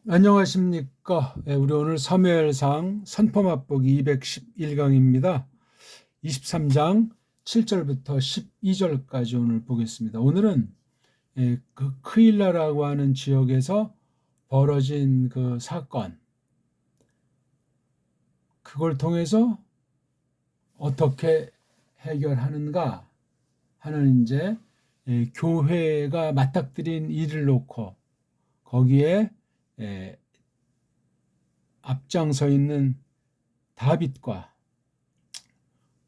안녕하십니까. 우리 오늘 사무엘상 선포 맛보기 211강입니다. 23장 7절부터 12절까지 오늘 보겠습니다. 오늘은 그 크일라라고 하는 지역에서 벌어진 그 사건, 그걸 통해서 어떻게 해결하는가 하는 이제 교회가 맞닥뜨린 일을 놓고 거기에 앞장서 있는 다윗과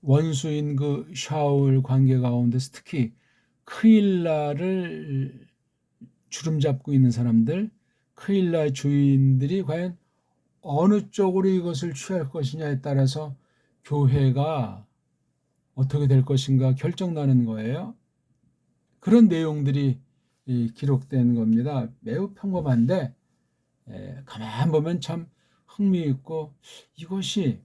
원수인 그 샤울 관계 가운데서 특히 크일라를 주름잡고 있는 사람들, 크일라 주인들이 과연 어느 쪽으로 이것을 취할 것이냐에 따라서 교회가 어떻게 될 것인가 결정나는 거예요. 그런 내용들이 기록된 겁니다. 매우 평범한데 가만 보면 참 흥미있고 이것이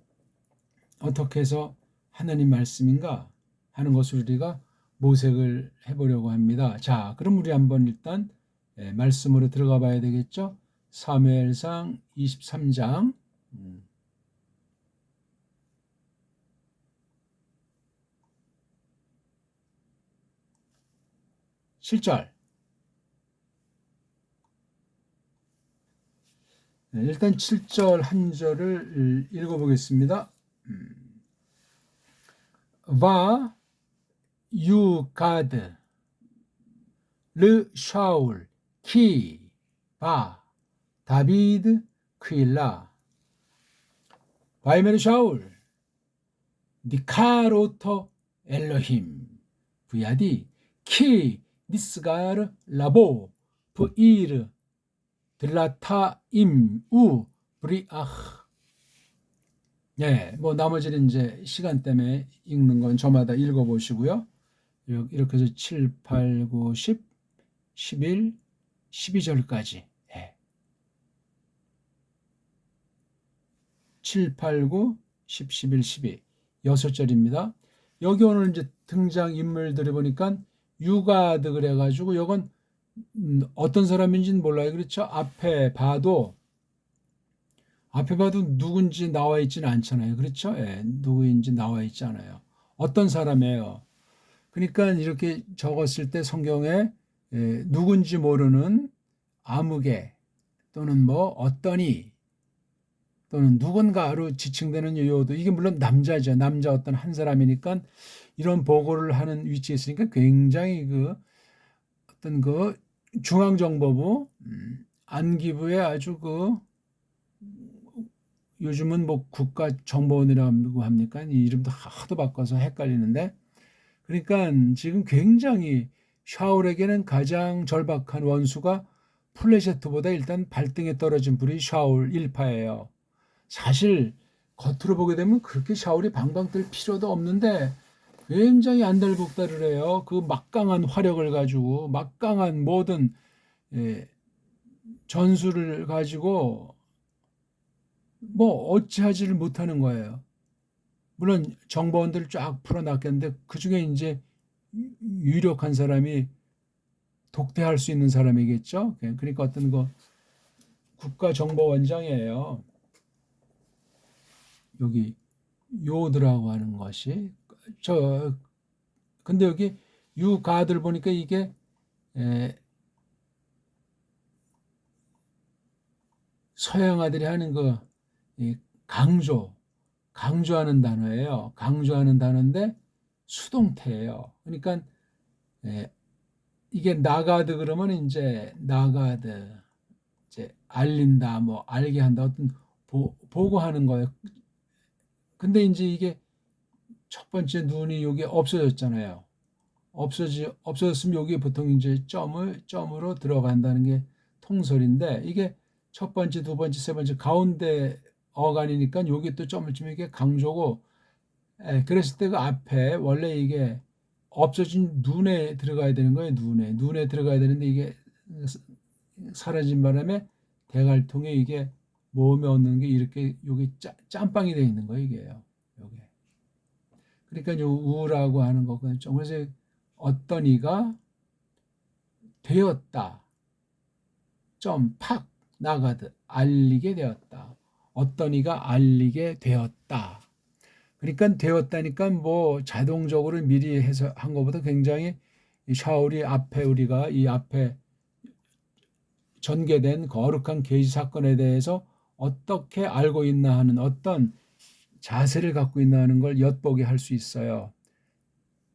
어떻게 해서 하나님 말씀인가 하는 것을 우리가 모색을 해보려고 합니다. 자, 그럼 우리 한번 일단 말씀으로 들어가 봐야 되겠죠? 사무엘상 23장 7절. 일단 7절 한 절을 읽어보겠습니다. 와 유가드 르 샤울 키 바 다비드 크일라 바이메르 샤울 니카로토 엘로힘 부야디 키 니스가르 라보 부이르 들라타임 우 브리아흐. 네, 뭐 나머지는 이제 시간 때문에 읽는 건 저마다 읽어보시고요. 이렇게 해서 7, 8, 9, 10, 11, 12절까지 7, 8, 9, 10, 11, 12 6절입니다. 여기 오늘 이제 등장 인물들을 보니까 유가드 그래가지고 이건 어떤 사람인지는 몰라요. 그렇죠? 앞에 봐도 누군지 나와 있지는 않잖아요. 그렇죠? 누구인지 나와 있지 않아요. 어떤 사람이에요. 그러니까 이렇게 적었을 때 성경에 누군지 모르는 아무개 또는 뭐 어떠니 또는 누군가로 지칭되는 요도 이게 물론 남자죠. 남자 어떤 한 사람이니까 이런 보고를 하는 위치에 있으니까 굉장히 그 어떤 그 중앙정보부 안기부의 아주 그 요즘은 뭐 국가정보원이라고 합니까? 이 이름도 하도 바꿔서 헷갈리는데 그러니까 지금 굉장히 샤울에게는 가장 절박한 원수가 플레셋보다 일단 발등에 떨어진 불이 샤울 일파예요. 사실 겉으로 보게 되면 그렇게 샤울이 방방 뜰 필요도 없는데 굉장히 안달복달을 해요. 그 막강한 화력을 가지고 막강한 모든 전술을 가지고 뭐 어찌하지를 못하는 거예요. 물론 정보원들을 쫙 풀어놨겠는데 그중에 이제 유력한 사람이 독대할 수 있는 사람이겠죠. 그러니까 어떤 거 국가정보원장이에요. 여기 요드라고 하는 것이 근데 여기 유가들 보니까 이게 서양아들이 하는 그 강조하는 단어예요. 강조하는 단어인데 수동태예요. 그러니까 이게 나가드 그러면 이제 나가드 이제 알린다 뭐 알게 한다 어떤 보고하는 거예요. 근데 이제 이게 첫 번째 눈이 여기 없어졌잖아요. 없어졌으면 여기 보통 이제 점으로 들어간다는 게 통설인데 이게 첫 번째, 두 번째, 세 번째 가운데 어간이니까 여기 또 점을 치면 이게 강조고 그랬을 때 그 앞에 원래 이게 없어진 눈에 들어가야 되는 거예요. 눈에 들어가야 되는데 이게 사라진 바람에 대갈통에 이게 모음에 얻는 게 이렇게 여기 짬빵이 되어 있는 거예요. 이게요. 요게. 그러니까 요 우라고 하는 거거든요. 그래서 어떤 이가 되었다. 팍 나가드 알리게 되었다. 어떤 이가 알리게 되었다. 그러니까 되었다니까 뭐 자동적으로 미리 해서 한 것보다 굉장히 샤울이 앞에 우리가 이 앞에 전개된 거룩한 계시 사건에 대해서 어떻게 알고 있나 하는 어떤 자세를 갖고 있나 하는 걸 엿보게 할 수 있어요.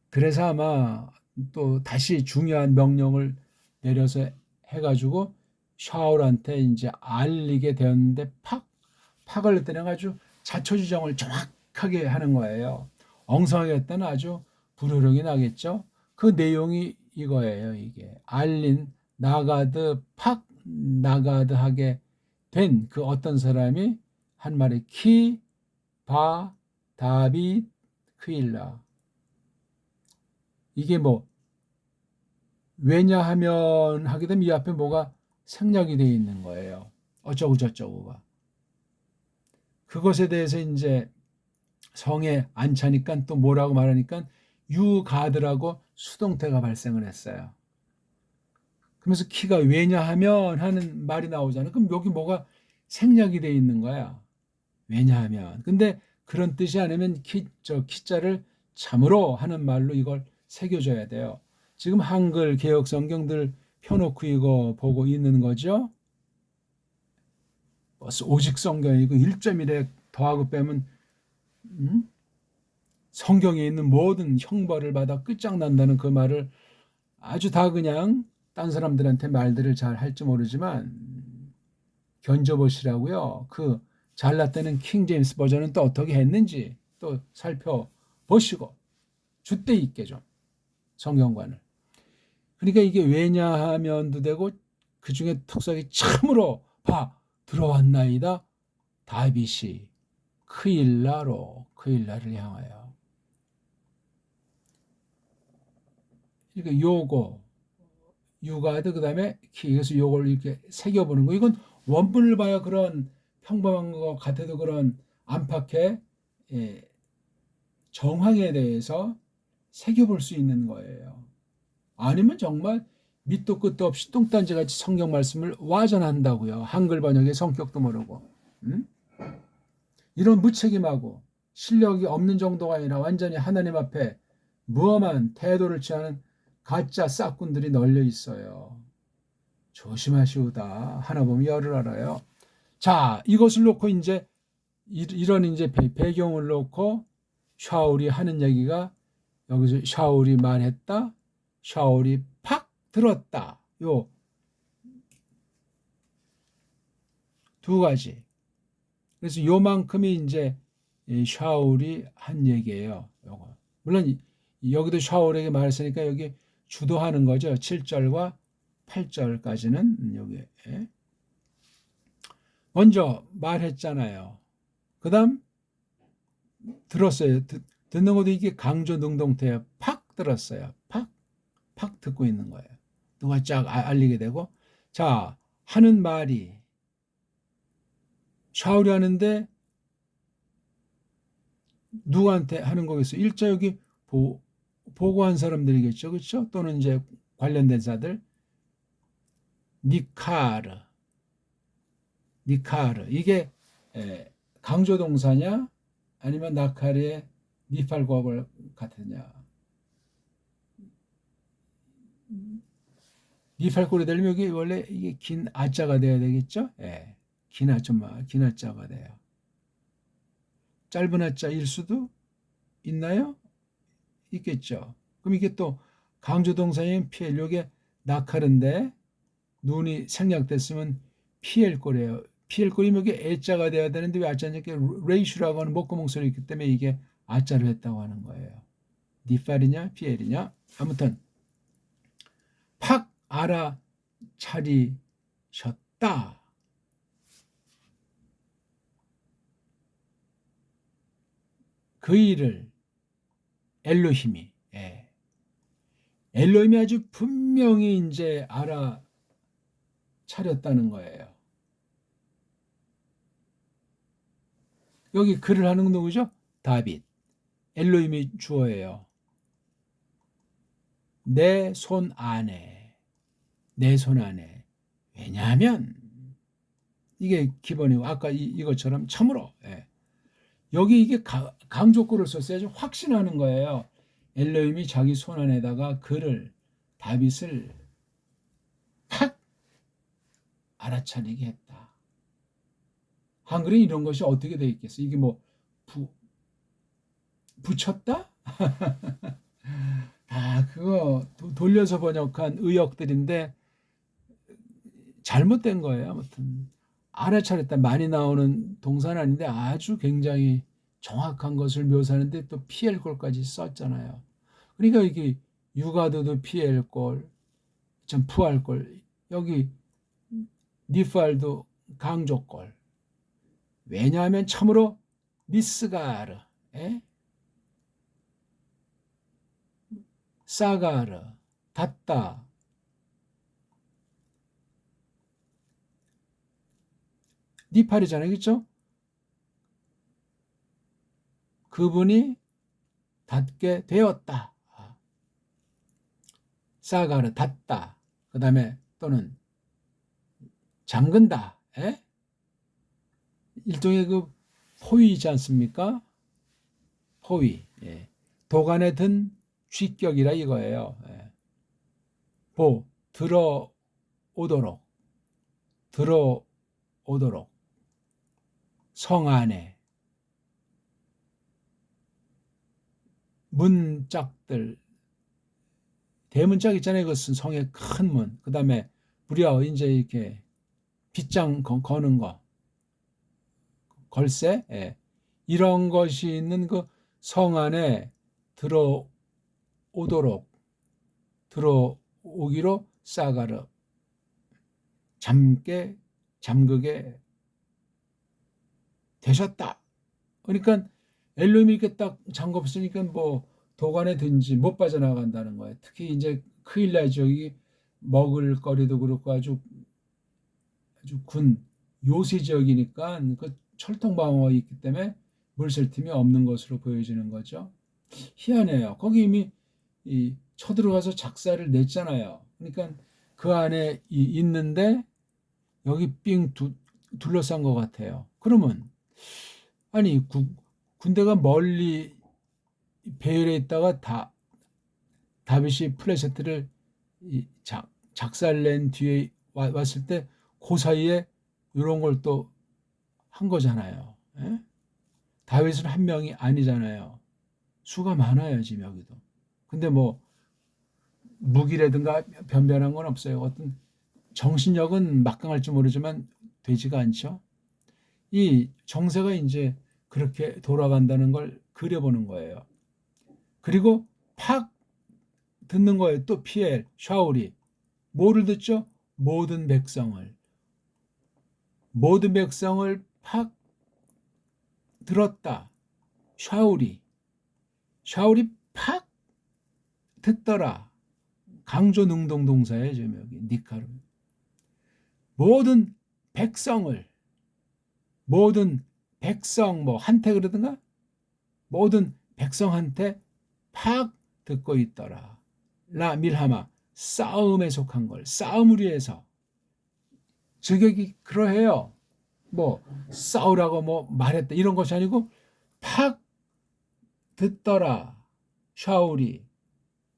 그래서 아마 또 다시 중요한 명령을 내려서 해가지고 샤울한테 이제 알리게 되었는데 팍을 했더니 아주 자초지종을 정확하게 하는 거예요. 엉성하게 했더니 아주 불효령이 나겠죠. 그 내용이 이거예요. 이게 알린 나가드 나가드하게 된 그 어떤 사람이 한 말이 바 다빗 크일라. 이게 뭐 왜냐하면 하게 되면 이 앞에 뭐가 생략이 되어 있는 거예요. 어쩌고 저쩌고가. 그것에 대해서 이제 성에 안 차니까 또 뭐라고 말하니까 유가드라고 수동태가 발생을 했어요. 그러면서 키가 왜냐하면 하는 말이 나오잖아요. 그럼 여기 뭐가 생략이 되어 있는 거야. 왜냐하면. 근데 그런 뜻이 아니면 키자를 참으로 하는 말로 이걸 새겨줘야 돼요. 지금 한글 개혁 성경들 펴놓고 이거 보고 있는 거죠. 오직 성경이고 1.1에 더하고 빼면 성경에 있는 모든 형벌을 받아 끝장난다는 그 말을 아주 다 그냥 딴 사람들한테 말들을 잘 할지 모르지만 견져보시라고요. 그 잘났다는 킹 제임스 버전은 또 어떻게 했는지 또 살펴보시고 줏대 있게 좀 성경관을. 그러니까 이게 왜냐하면도 되고 그 중에 특성이 참으로 들어왔나이다. 다윗이 크일라를 향하여. 그러니까 요거 유가드 그다음에 키 그래서 요걸 이렇게 새겨보는 거. 이건 원문을 봐야 그런 평범한 것 같아도 그런 안팎의 정황에 대해서 새겨볼 수 있는 거예요. 아니면 정말 밑도 끝도 없이 뚱딴지같이 성경 말씀을 와전한다고요. 한글 번역의 성격도 모르고. 이런 무책임하고 실력이 없는 정도가 아니라 완전히 하나님 앞에 무엄한 태도를 취하는 가짜 싹군들이 널려 있어요. 조심하시오다. 하나 보면 열을 알아요. 자, 이것을 놓고 이제 이런 이제 배경을 놓고 샤울이 하는 얘기가 여기서 샤울이 말했다. 샤울이 팍 들었다. 요 두 가지. 그래서 요만큼이 이제 샤울이 한 얘기예요. 요거. 물론 여기도 샤울에게 말했으니까 여기 주도하는 거죠. 7절과 8절까지는 여기 먼저 말했잖아요. 그 다음 들었어요. 듣는 것도 이게 강조 능동태예요. 팍 들었어요. 팍 듣고 있는 거예요. 누가 쫙 알리게 되고 자 하는 말이 샤울이 하는데 누구한테 하는 거겠어요? 일자 여기 보고한 사람들이겠죠. 그렇죠? 또는 이제 관련된 자들 니카르 이게 강조 동사냐 아니면 나카르의 니팔과를 같으냐. 니팔골이 되려면 여기 원래 이게 긴 아자가 돼야 되겠죠? 예. 긴 아자가 돼요. 짧은 아자일 수도 있나요? 있겠죠. 그럼 이게 또 강조 동사인 피엘 요게 나카르인데 눈이 생략됐으면 피엘 꼴이에요. 피엘 꼴이면 이게 애자가 돼야 되는데 왜 아자냐? 레이슈라고 하는 목구멍 소리 있기 때문에 이게 아자로 했다고 하는 거예요. 니팔이냐 피엘이냐? 아무튼 팍 알아차리셨다. 그 일을 엘로힘이 엘로힘이 아주 분명히 이제 알아차렸다는 거예요. 여기 글을 하는 건 누구죠? 다윗. 엘로힘이 주어예요. 내 손 안에. 왜냐하면 이게 기본이고 아까 이것처럼 참으로. 예. 여기 이게 강조구를 썼어요. 좀 확신하는 거예요. 엘로힘이 자기 손안에다가 그를 다윗을 팍 알아차리게 했다. 한글에 이런 것이 어떻게 되어 있겠어? 이게 뭐 붙였다? 그거 돌려서 번역한 의역들인데 잘못된 거예요. 아무튼 알아차렸다 많이 나오는 동사는 아닌데 아주 굉장히 정확한 것을 묘사하는데 또 피할 꼴까지 썼잖아요. 그러니까 이게 유가드도 피할 꼴, 참 푸할 꼴, 여기 니팔도 강조꼴. 왜냐하면 참으로 미스가르, 사가르, 닫다. 니팔이잖아요. 그렇죠? 그분이 닫게 되었다. 사가르, 닫다. 그 다음에 또는 잠근다. 일종의 그 포위이지 않습니까? 포위. 도간에 든 쥐격이라 이거예요. 들어오도록 성 안에 문짝들 대문짝 있잖아요. 그것은 성의 큰 문. 그 다음에 무려 이제 이렇게 빗장 거는 거 걸쇠 이런 것이 있는 그 성 안에 들어오기로 사가르 잠그게 되셨다. 그러니까 엘로힘이 이렇게 딱 잠궜으니까 뭐 도관에 든지 못 빠져나간다는 거예요. 특히 이제 크일라 지역이 먹을 거리도 그렇고 아주 군 요새 지역이니까 그 철통 방어가 있기 때문에 물샐 틈이 없는 것으로 보여지는 거죠. 희한해요. 거기 이미 쳐들어가서 작사를 냈잖아요. 그러니까 그 안에 있는데 여기 삥 둘러싼 것 같아요. 그러면 아니 군대가 멀리 배열에 있다가 다윗이 플레셋을 작살낸 뒤에 왔을 때 그 사이에 이런 걸 또 한 거잖아요. 다윗은 한 명이 아니잖아요. 수가 많아요, 지금 여기도. 근데 뭐 무기라든가 변변한 건 없어요. 어떤 정신력은 막강할지 모르지만 되지가 않죠. 이 정세가 이제 그렇게 돌아간다는 걸 그려보는 거예요. 그리고 팍 듣는 거예요. 또 피엘, 샤울이 뭐를 듣죠? 모든 백성을 팍 들었다. 샤울이 팍 듣더라. 강조 능동 동사예요. 지금 여기 니카르. 모든 백성 뭐 한테 그러든가 모든 백성한테 팍 듣고 있더라. 라 밀하마 싸움에 속한 걸 싸움을 위해서 저격이 그러해요. 뭐 싸우라고 뭐 말했다 이런 것이 아니고 팍 듣더라. 샤울이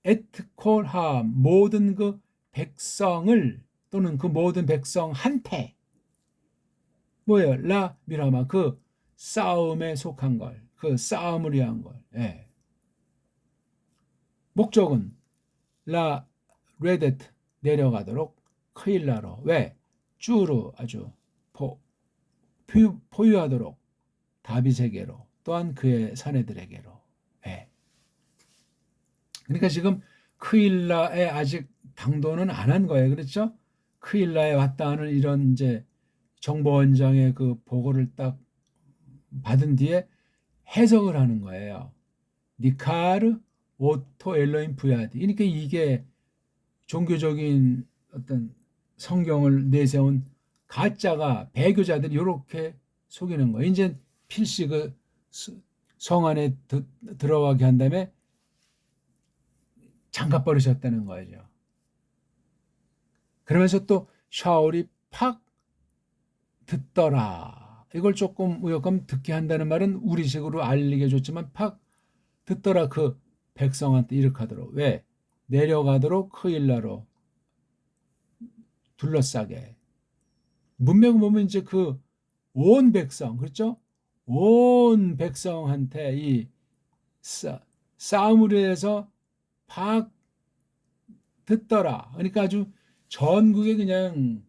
에트콜하 모든 그 백성을 또는 그 모든 백성한테 뭐예요? 라 미라마 그 싸움에 속한 걸, 그 싸움을 위한 걸. 목적은 라 레데트 내려가도록 크일라로 왜 쭈루 아주 포유하도록 다윗에게로 또한 그의 사내들에게로. 그러니까 지금 크일라에 아직 당도는 안 한 거예요. 그렇죠? 크일라에 왔다 하는 이런 이제 정보원장의 그 보고를 딱 받은 뒤에 해석을 하는 거예요. 니카르 오토 엘로임 부야디. 그러니까 이게 종교적인 어떤 성경을 내세운 가짜가 배교자들이 이렇게 속이는 거예요. 이제 필시 그 성 안에 들어가게 한 다음에 장갑 버리셨다는 거죠. 그러면서 또 샤울이 팍 듣더라. 이걸 조금 의역하면 듣게 한다는 말은 우리식으로 알리게 줬지만 팍 듣더라 그 백성한테 이렇게 하도록. 왜? 내려가도록 크일라로 둘러싸게. 문맥을 보면 이제 그 온 백성, 그렇죠? 온 백성한테 이 싸움으로 해서 팍 듣더라. 그러니까 아주 전국에 그냥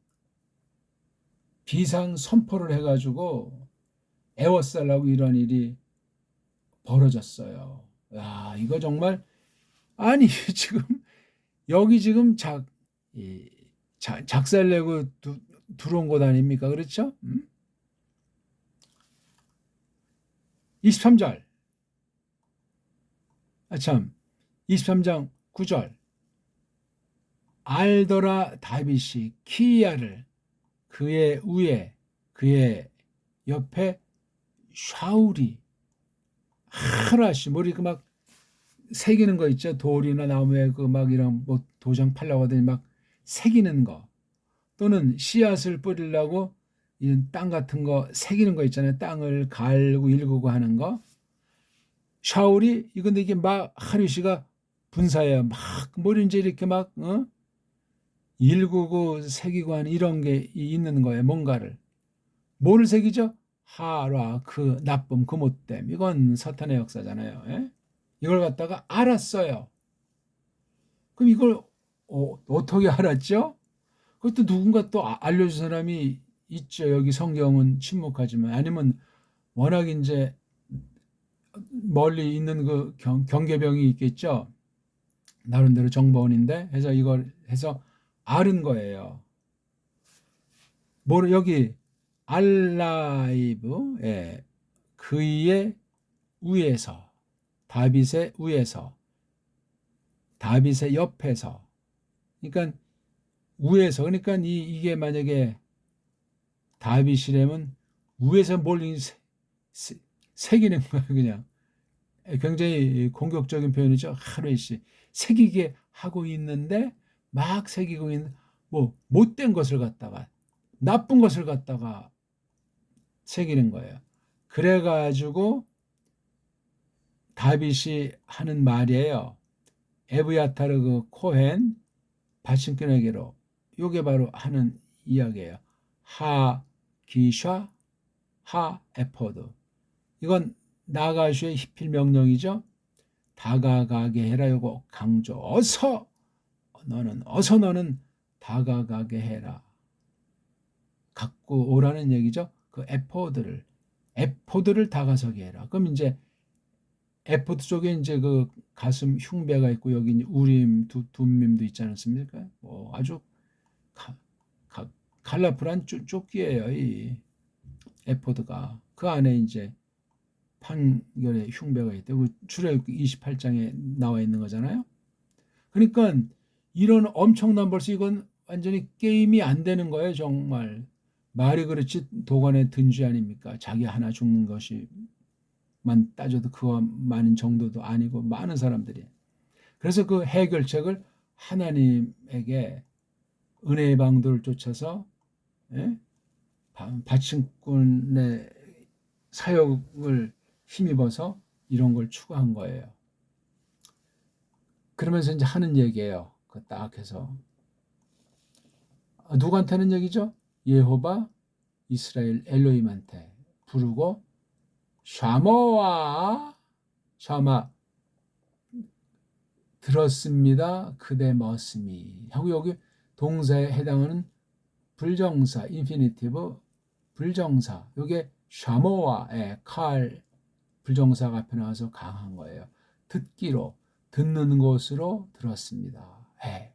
비상 선포를 해가지고 애워싸려고 이런 일이 벌어졌어요. 야, 이거 정말 아니 지금 여기 지금 작살내고 들어온 곳 아닙니까? 그렇죠? 23절. 참. 23장 9절. 알더라 다윗이 키야를 그의 위에 그의 옆에 샤울이 하나씩 머리 그 막 새기는 거 있죠. 돌이나 나무에 그 막 이런 뭐 도장 팔려고 하더니 막 새기는 거 또는 씨앗을 뿌리려고 이런 땅 같은 거 새기는 거 있잖아요. 땅을 갈고 일구고 하는 거. 샤울이 이건데 이게 막 하루시가 분사해요. 막 머리 이제 이렇게 막 일구고 새기고 하는 이런 게 있는 거예요. 뭔가를. 뭐를 새기죠? 하라 그 나쁨 그 못됨. 이건 사탄의 역사잖아요. 예? 이걸 갖다가 알았어요. 그럼 이걸 어떻게 알았죠? 그것도 누군가 또 알려준 사람이 있죠. 여기 성경은 침묵하지만 아니면 워낙 이제 멀리 있는 그 경계병이 있겠죠. 나름대로 정보원인데 해서 이걸 해서 아는 거예요. 뭐 여기 알라이브 예, 그의 위에서 다윗의 위에서 다윗의 옆에서 그러니까 위에서 그러니까 이게 만약에 다윗이라면 위에서 뭘 새기는 거야 그냥 굉장히 공격적인 표현이죠. 하루씩 새기게 하고 있는데 막 새기고 있는 뭐 못된 것을 갖다가 나쁜 것을 갖다가 새기는 거예요. 그래가지고 다윗이 하는 말이에요. 에브야타르 그 코헨 발신꾼에게로 요게 바로 하는 이야기예요. 하 기샤 하 에포드 이건 나가슈의 히필 명령이죠. 다가가게 해라 요거 강조. 어서 너는 다가가게 해라. 갖고 오라는 얘기죠. 그 에포드를 다가서게 해라. 그럼 이제 에포드 쪽에 이제 그 가슴 흉배가 있고 여기 우림 둠밈도 있지 않습니까? 뭐 아주 칼라풀한 조끼예요. 이 에포드가 그 안에 이제 판결의 흉배가 있대요. 출애굽기 28장에 나와 있는 거잖아요. 그러니까 이런 엄청난 벌써 이건 완전히 게임이 안 되는 거예요. 정말 말이 그렇지 도관의 든쥐 아닙니까? 자기 하나 죽는 것이만 따져도 그와 많은 정도도 아니고 많은 사람들이. 그래서 그 해결책을 하나님에게 은혜의 방도를 쫓아서 예? 바친꾼의 사역을 힘입어서 이런 걸 추구한 거예요. 그러면서 이제 하는 얘기예요. 그 딱 해서 누구한테는 얘기죠? 예호바 이스라엘 엘로힘한테 부르고 샤마 들었습니다. 그대 머슴이 하고 여기 동사에 해당하는 불정사 인피니티브 불정사 요게 샤모아의 칼 불정사가 앞에 나와서 강한 거예요. 듣기로 듣는 것으로 들었습니다. 예.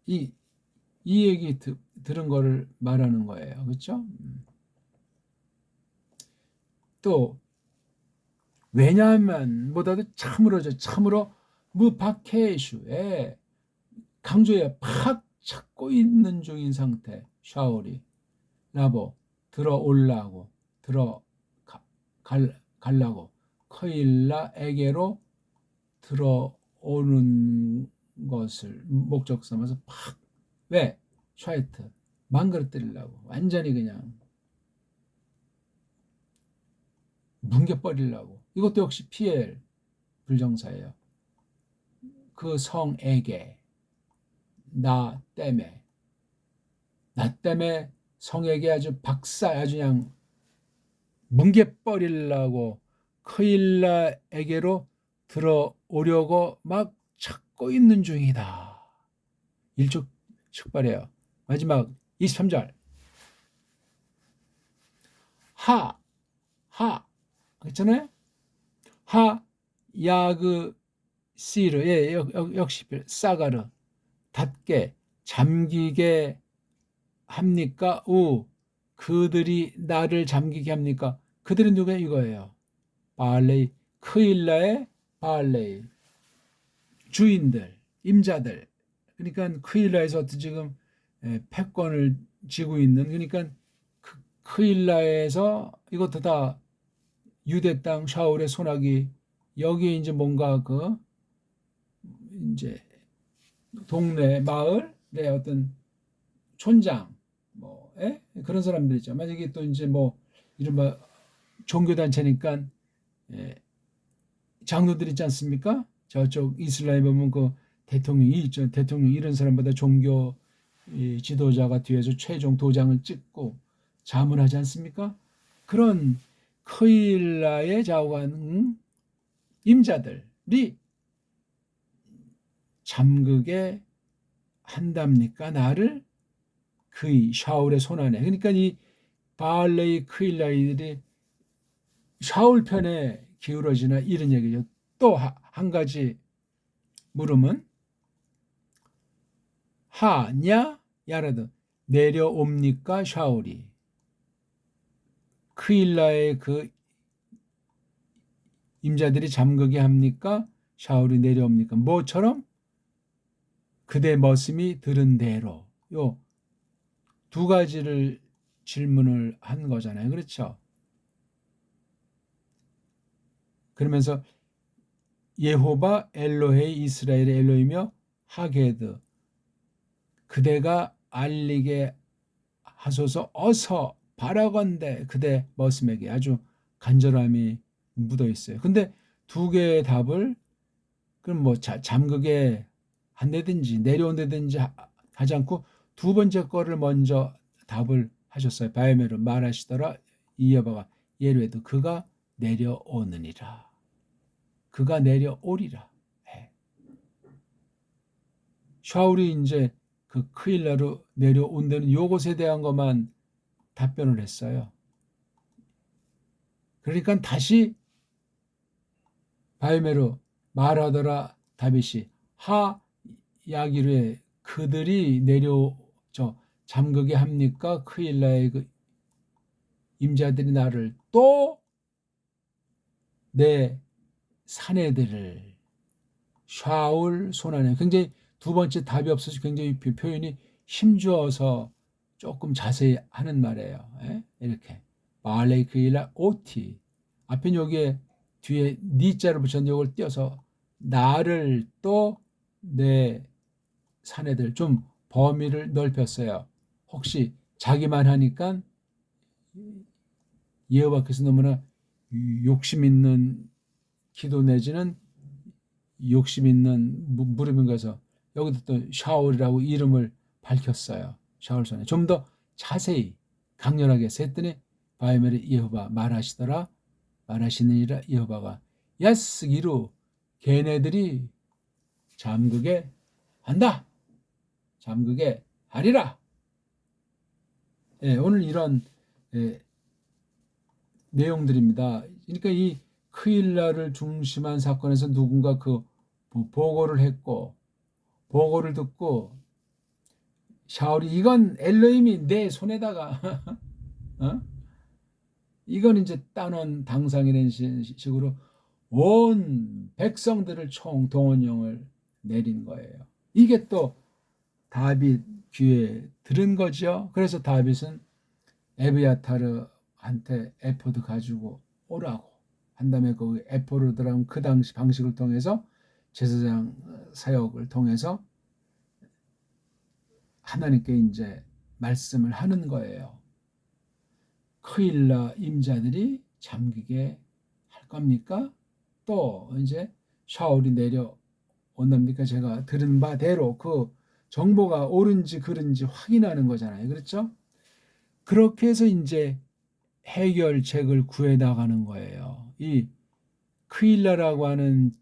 이 얘기 들은 거를 말하는 거예요. 그렇죠? 또 왜냐하면 보다도 참으로 무바케슈에 강조에 팍 찾고 있는 중인 상태 샤울이 라보 들어올라고 갈라고 커일라에게로 들어오는 것을 목적 삼아서 팍 왜? 샤이트 망가뜨리려고 완전히 그냥 뭉개버리려고. 이것도 역시 PL 불정사예요. 그 성에게 나 때문에 성에게 아주 아주 그냥 뭉개버리려고 크일라에게로 들어오려고 막 찾고 있는 중이다. 일촉즉발해요. 마지막 23절. 그렇잖아요. 야그 시르, 예, 역시 싸가르, 닫게 잠기게 합니까? 그들이 나를 잠기게 합니까? 그들이 누구야? 이거예요. 바알레이, 크일라의 바알레이 주인들, 임자들. 그러니까 크일라에서 어떤 지금 패권을 쥐고 있는, 그러니까 크일라에서 이것도 다 유대 땅 샤울의 손아귀. 여기에 이제 뭔가 이제 동네 마을의 어떤 촌장 그런 사람들 있죠. 만약에 또 이제 이른바 종교단체니까 장로들 있지 않습니까? 저쪽 이스라엘 보면 그 대통령이 있죠. 대통령 이런 사람보다 종교 지도자가 뒤에서 최종 도장을 찍고 자문하지 않습니까? 그런 크일라에 좌우하는 임자들이 잠그게 한답니까? 나를 그의 샤울의 손안에. 그러니까 이 바알레이 크일라이들이 샤울 편에 기울어지나 이런 얘기죠. 또 한 가지 물음은 하냐 야라드 내려옵니까? 샤울이 크일라의 그 임자들이 잠그게 합니까? 샤울이 내려옵니까? 뭐처럼? 그대 머슴이 들은 대로. 요 두 가지를 질문을 한 거잖아요. 그렇죠? 그러면서 예호바 엘로헤이 이스라엘의 엘로이며 하게드 그대가 알리게 하소서 어서 바라건대 그대 머슴에게. 아주 간절함이 묻어 있어요. 근데 두 개의 답을 그럼 잠그게 한다든지 내려온다든지 하지 않고 두 번째 거를 먼저 답을 하셨어요. 바이메로 말하시더라. 이 여바가 예루에도 그가 내려오느니라. 그가 내려오리라. 샤울이 이제 그 크일라로 내려온다는 요것에 대한 것만 답변을 했어요. 그러니까 다시 바이메로 말하더라 다윗이 야기르에 그들이 잠그게 합니까? 크일라의 그 임자들이 나를 또 내 사내들을 샤울 손안에. 굉장히 두 번째 답이 없어서 굉장히 표현이 힘주어서 조금 자세히 하는 말이에요. 이렇게 말레이 크일라 오티 앞에 여기에 뒤에 니자를 붙였는데 이걸 띄어서 나를 또 내 사내들 좀 범위를 넓혔어요. 혹시 자기만 하니까 여호와께서 너무나 욕심 있는 기도 내지는 욕심 있는 물음인 것에서 여기도 또 샤울이라고 이름을 밝혔어요. 샤울 손에 좀 더 자세히 강렬하게 했더니 바이멜이 여호와 말하시느니라. 여호와가 야스기로 걔네들이 잠그게 한다. 잠그게 하리라. 오늘 이런 내용들입니다. 그러니까 이 크일라를 중심한 사건에서 누군가 그 보고를 했고 보고를 듣고 샤울이 이건 엘로힘이 내 손에다가 이건 이제 따놓은 당상이라는 식으로 온 백성들을 총동원령을 내린 거예요. 이게 또 다윗 귀에 들은 거죠. 그래서 다윗은 에브야타르한테 에포드 가지고 오라고 한 다음에 그 에포드라는 그 당시 방식을 통해서 제사장 사역을 통해서 하나님께 이제 말씀을 하는 거예요. 크일라 임자들이 잠기게 할 겁니까? 또 이제 샤울이 내려온답니까? 제가 들은 바대로 그 정보가 옳은지 그른지 확인하는 거잖아요. 그렇죠? 그렇게 해서 이제 해결책을 구해 나가는 거예요. 이 크일라라고 하는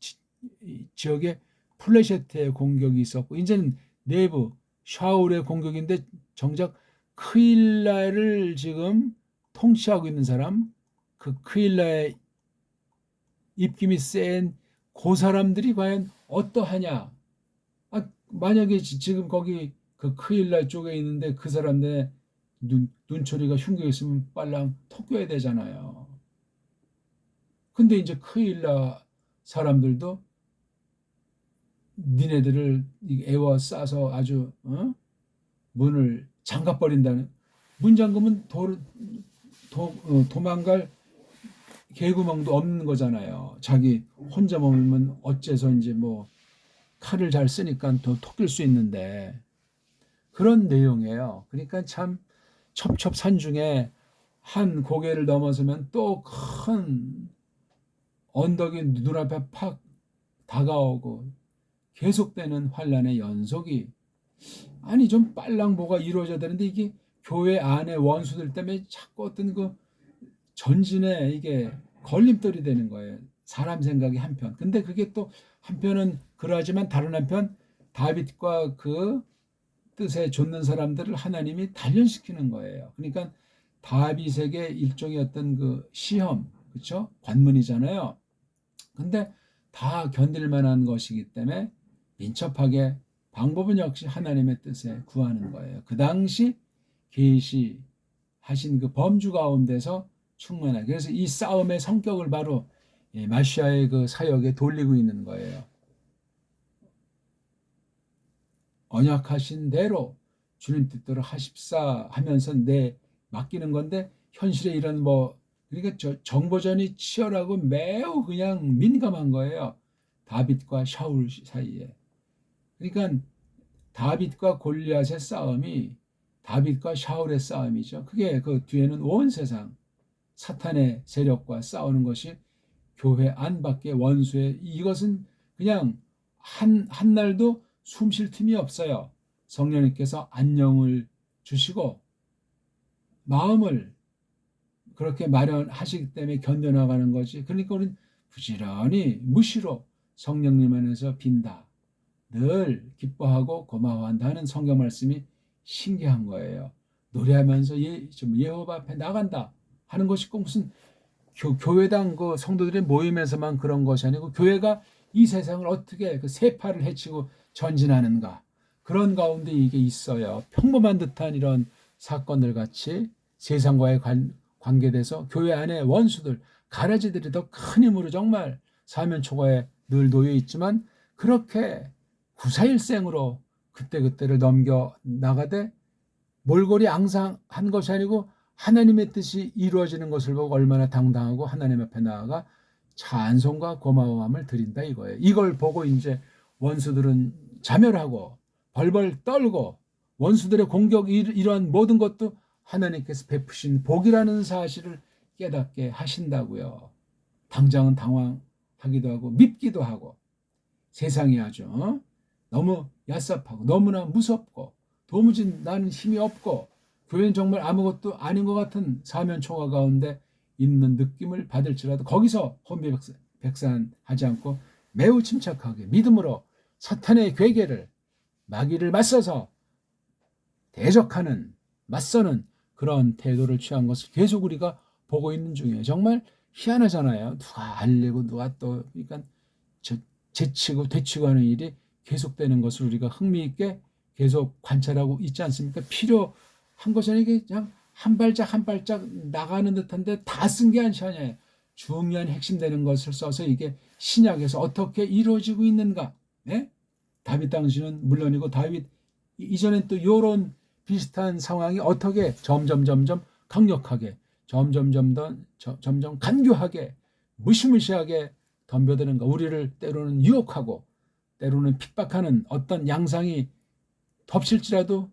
지역에 플레셰트의 공격이 있었고, 이제는 내부 샤울의 공격인데, 정작 크일라를 지금 통치하고 있는 사람, 그 크일라의 입김이 센 그 사람들이 과연 어떠하냐? 만약에 지금 거기 그 크일라 쪽에 있는데 그 사람들 눈초리가 흉겨 있으면 빨랑 톡겨야 되잖아요. 근데 이제 크일라 사람들도 니네들을 애워싸서 아주 문을 잠가버린다는, 문 잠그면 도망갈 개구멍도 없는 거잖아요. 자기 혼자 머물면 어째서 이제 뭐 칼을 잘 쓰니까 더 톡길 수 있는데, 그런 내용이에요. 그러니까 참 첩첩산중에 한 고개를 넘어서면 또 큰 언덕이 눈앞에 팍 다가오고 계속되는 환란의 연속이, 아니 좀 빨랑 뭐가 이루어져야 되는데 이게 교회 안에 원수들 때문에 자꾸 어떤 그 전진에 이게 걸림돌이 되는 거예요. 사람 생각이 한편. 근데 그게 또 한편은 그러하지만 다른 한편 다윗과 그 뜻에 좇는 사람들을 하나님이 단련시키는 거예요. 그러니까 다윗에게 일종의 어떤 그 시험, 그렇죠? 관문이잖아요. 근데 다 견딜 만한 것이기 때문에 민첩하게, 방법은 역시 하나님의 뜻에 구하는 거예요. 그 당시 계시하신 그 범주 가운데서 충만하게. 그래서 이 싸움의 성격을 바로 마시아의 그 사역에 돌리고 있는 거예요. 언약하신 대로 주님 뜻대로 하십사 하면서 내 맡기는 건데, 현실에 이런 뭐, 그러니까 정보전이 치열하고 매우 그냥 민감한 거예요. 다윗과 샤울 사이에. 그러니까 다윗과 골리앗의 싸움이 다윗과 샤울의 싸움이죠. 그게 그 뒤에는 온 세상 사탄의 세력과 싸우는 것이 교회 안팎의 원수의, 이것은 그냥 한 날도 숨 쉴 틈이 없어요. 성령님께서 안녕을 주시고 마음을 그렇게 마련하시기 때문에 견뎌나가는 거지. 그러니까 우리는 부지런히 무시로 성령님 안에서 빈다, 늘 기뻐하고 고마워한다는 성경 말씀이 신기한 거예요. 노래하면서 예호바 앞에 나간다 하는 것이 꼭 무슨 교회당 그 성도들의 모임에서만 그런 것이 아니고, 교회가 이 세상을 어떻게 그 세파를 헤치고 전진하는가, 그런 가운데 이게 있어요. 평범한 듯한 이런 사건들 같이 세상과의 관계돼서 교회 안에 원수들, 가라지들이 더 큰 힘으로 정말 사면 초과에 늘 놓여 있지만, 그렇게 구사일생으로 그때그때를 넘겨 나가되 몰골이 앙상한 것이 아니고 하나님의 뜻이 이루어지는 것을 보고 얼마나 당당하고 하나님 앞에 나아가 찬송과 고마움을 드린다 이거예요. 이걸 보고 이제 원수들은 자멸하고 벌벌 떨고, 원수들의 공격, 이러한 모든 것도 하나님께서 베푸신 복이라는 사실을 깨닫게 하신다고요. 당장은 당황하기도 하고 밉기도 하고, 세상이 아주 너무 야삽하고 너무나 무섭고 도무지 나는 힘이 없고 교회는 정말 아무것도 아닌 것 같은 사면초가 가운데 있는 느낌을 받을지라도 거기서 혼비백산하지 않고 매우 침착하게 믿음으로 사탄의 괴계를, 마귀를 맞서서 대적하는, 맞서는 그런 태도를 취한 것을 계속 우리가 보고 있는 중이에요. 정말 희한하잖아요. 누가 알리고 누가 또, 그러니까 제치고 되치고 하는 일이 계속되는 것을 우리가 흥미있게 계속 관찰하고 있지 않습니까? 필요한 것이 아니라 그냥 한 발짝 한 발짝 나가는 듯한데 다 쓴 게 아니잖아요. 중요한 핵심되는 것을 써서 이게 신약에서 어떻게 이루어지고 있는가. 네? 다윗 당시는 물론이고, 다윗 이전엔 또 이런 비슷한 상황이 어떻게 점점 강력하게, 점점 간교하게, 무시무시하게 덤벼드는가. 우리를 때로는 유혹하고 때로는 핍박하는 어떤 양상이 덮칠지라도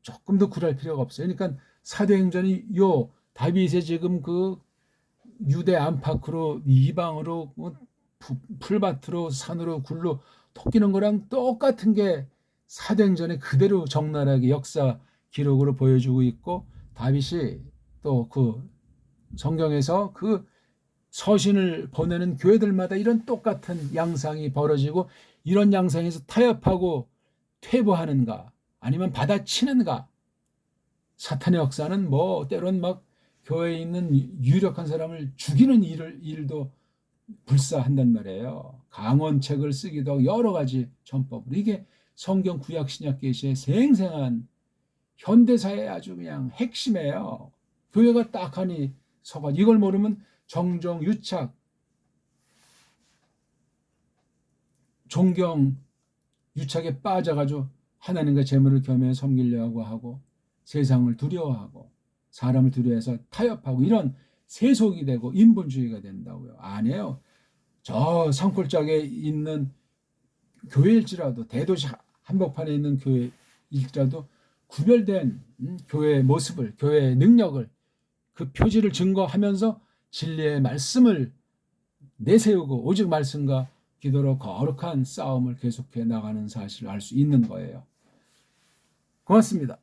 조금 더 굴할 필요가 없어요. 그러니까 사도행전이 요 다윗의 지금 그 유대 안팎으로 이방으로 풀밭으로 산으로 굴로 토끼는 거랑 똑같은 게 사도행전에 그대로 적나라하게 역사 기록으로 보여주고 있고, 다윗이 또 그 성경에서 그 서신을 보내는 교회들마다 이런 똑같은 양상이 벌어지고, 이런 양상에서 타협하고 퇴보하는가 아니면 받아치는가. 사탄의 역사는 뭐 때론 막 교회에 있는 유력한 사람을 죽이는 일도 불사한단 말이에요. 강원책을 쓰기도 하고 여러 가지 전법으로. 이게 성경 구약 신약 계시의 생생한 현대사의 아주 그냥 핵심이에요. 교회가 딱하니 서가 이걸 모르면 정정 유착 존경 유착에 빠져가지고 하나님과 재물을 겸해 섬기려고 하고 세상을 두려워하고 사람을 두려워해서 타협하고 이런 세속이 되고 인본주의가 된다고요. 아니에요. 저 산골짜기에 있는 교회일지라도 대도시 한복판에 있는 교회일지라도 구별된 교회의 모습을, 교회의 능력을, 그 표지를 증거하면서 진리의 말씀을 내세우고 오직 말씀과 기도로 거룩한 싸움을 계속해 나가는 사실을 알 수 있는 거예요. 고맙습니다.